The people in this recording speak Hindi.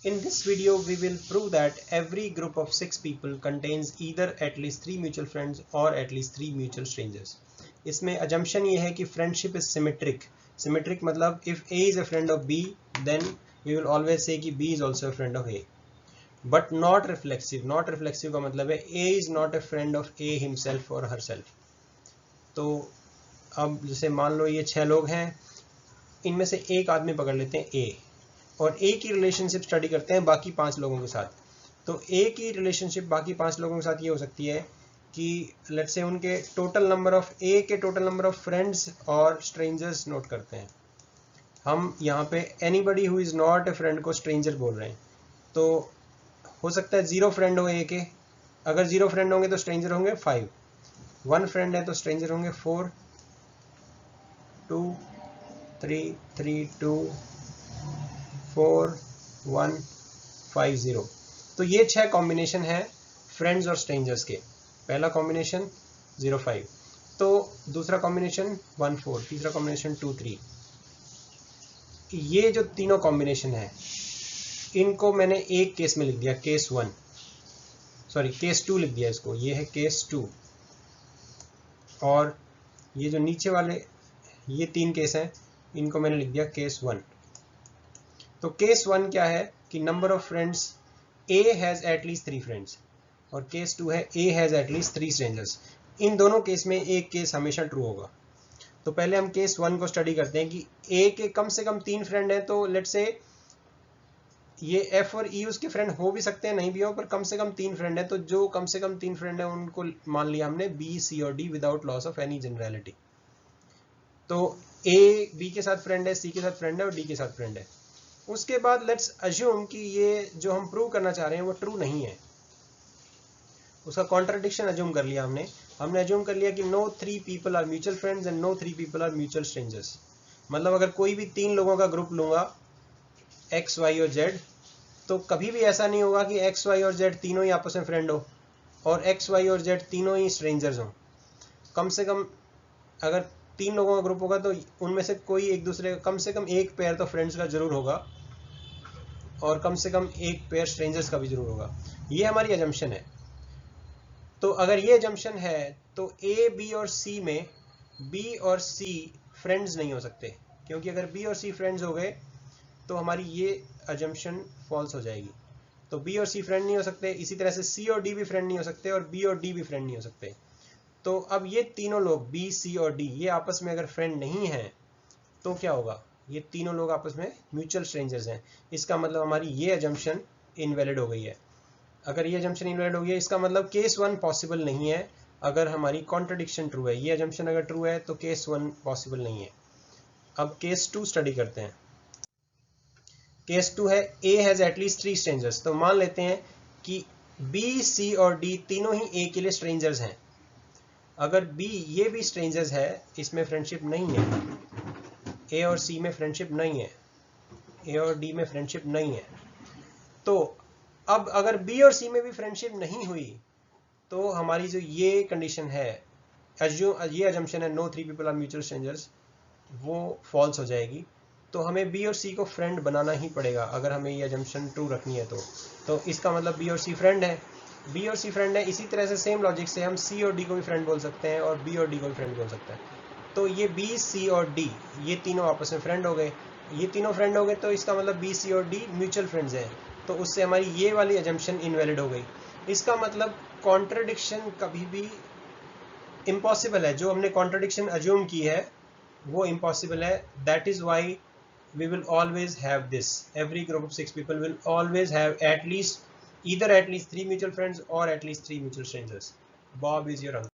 In this video, we will prove that every group of 6 people contains either at least 3 mutual friends or at least 3 mutual strangers. इसमें assumption ये है कि friendship is symmetric. Symmetric मतलब if A is a friend of B, then we will always say कि B is also a friend of A. But not reflexive. Not reflexive का मतलब है A is not a friend of A himself or herself. तो अब जैसे मान लो ये 6 लोग हैं, इनमें से एक आदमी पकड़ लेते हैं A और ए की रिलेशनशिप स्टडी करते हैं बाकी 5 लोगों के साथ. तो ए की रिलेशनशिप बाकी 5 लोगों के साथ ये हो सकती है कि लेट्स से उनके टोटल नंबर ऑफ ए के टोटल नंबर ऑफ फ्रेंड्स और स्ट्रेंजर्स नोट करते हैं. हम यहाँ पे anybody who is not a friend को स्ट्रेंजर बोल रहे हैं. तो हो सकता है 0 फ्रेंड हो ए के. अगर 0 फ्रेंड होंगे तो स्ट्रेंजर होंगे 5. 1 फ्रेंड है तो स्ट्रेंजर होंगे 4, 2, 3, 3, 2, 4, 1, 5, 0. तो ये 6 कॉम्बिनेशन है फ्रेंड्स और स्ट्रेंजर्स के. पहला कॉम्बिनेशन 0, 5. तो दूसरा कॉम्बिनेशन 1, 4. तीसरा कॉम्बिनेशन 2, 3. ये जो तीनों कॉम्बिनेशन है इनको मैंने एक केस में लिख दिया, केस 1, सॉरी केस 2 लिख दिया इसको. ये है केस 2. और ये जो नीचे वाले ये 3 केस हैं इनको मैंने लिख दिया केस 1. तो केस 1 क्या है कि number of friends A has at least 3 friends और केस 2 है A has at least 3 strangers. इन दोनों केस में एक केस हमेशा ट्रू होगा. तो पहले हम केस 1 को स्टडी करते हैं कि A के कम से कम 3 फ्रेंड हैं. तो लेट्स से ये F और E उसके फ्रेंड हो भी सकते हैं, नहीं भी हो, पर कम से कम 3 फ्रेंड है. तो जो कम से कम 3 फ्रेंड है उनको मान लिया हमने B, C और D without loss of any generality. तो A B के साथ फ्रेंड है, C के साथ फ्रेंड है और D के साथ फ्रेंड है. उसके बाद लेट्स अज्यूम कि ये जो हम प्रूव करना चाह रहे हैं वो ट्रू नहीं है. उसका कॉन्ट्रडिक्शन अज्यूम कर लिया हमने अज्यूम कर लिया कि no 3 people are mutual friends and no 3 people are mutual strangers. मतलब अगर कोई भी 3 लोगों का ग्रुप लूंगा X, Y और Z, तो कभी भी ऐसा नहीं होगा कि X, Y और Z तीनों ही आपस में फ्रेंड हो और X, Y और Z तीनों ही स्ट्रेंजर्स हो. कम से कम अगर 3 लोगों का ग्रुप होगा तो उनमें से कोई एक दूसरे का कम से कम एक पेयर तो फ्रेंड्स का जरूर होगा और कम से कम एक पेयर स्ट्रेंजर्स का भी जरूर होगा. ये हमारी अजम्पशन है. तो अगर ये अजम्पशन है तो A, B और C में B और C फ्रेंड्स नहीं हो सकते, क्योंकि अगर B और C फ्रेंड्स हो गए तो हमारी ये अजम्पशन फॉल्स हो जाएगी. तो B और C फ्रेंड नहीं हो सकते. इसी तरह से C और D भी फ्रेंड नहीं हो सकते और B और D भी फ्रेंड नहीं हो सकते. तो अब ये तीनों लोग B, C और D ये आपस में अगर फ्रेंड नहीं हैं तो क्या होगा? ये तीनों लोग आपस में म्यूचुअल स्ट्रेंजर्स हैं. इसका मतलब हमारी ये अजम्पशन इनवैलिड हो गई है. अगर ये अजम्पशन इनवैलिड हो गई है इसका मतलब केस 1 पॉसिबल नहीं है अगर हमारी कॉन्ट्रडिक्शन ट्रू है. ये अजम्पशन अगर ट्रू है तो केस 1 पॉसिबल नहीं है. अब केस 2 स्टडी करते हैं. केस 2 है A हैज एटलीस्ट 3 स्ट्रेंजर्स. तो मान लेते हैं कि B, C और D तीनों ही A के लिए स्ट्रेंजर्स हैं. अगर B ये भी स्ट्रेंजर्स है, इसमें फ्रेंडशिप नहीं है, A और C में फ्रेंडशिप नहीं है, A और D में फ्रेंडशिप नहीं है, तो अब अगर B और C में भी फ्रेंडशिप नहीं हुई तो हमारी जो ये कंडीशन है, ये अजम्पशन है no 3 people are mutual strangers, वो फॉल्स हो जाएगी. तो हमें B और C को फ्रेंड बनाना ही पड़ेगा अगर हमें ये अजम्पशन ट्रू रखनी है. तो इसका मतलब B और C फ्रेंड है. B और C फ्रेंड है. इसी तरह से सेम लॉजिक से हम C और D को भी फ्रेंड बोल सकते हैं और B और D को भी फ्रेंड बोल सकते हैं. तो ये B, C और D ये तीनों आपस में फ्रेंड हो गए. ये तीनों फ्रेंड हो गए तो इसका मतलब B, C और D म्यूचुअल फ्रेंड्स हैं. तो उससे हमारी ये वाली अजम्पशन इनवैलिड हो गई. इसका मतलब कॉन्ट्रडिक्शन कभी भी इम्पॉसिबल है. जो हमने कॉन्ट्रडिक्शन अज्यूम की है वो इम्पॉसिबल है. That is why we will always have this. Every group of 6 people will always have at least 3 mutual friends or at least 3 mutual strangers. Bob is your uncle.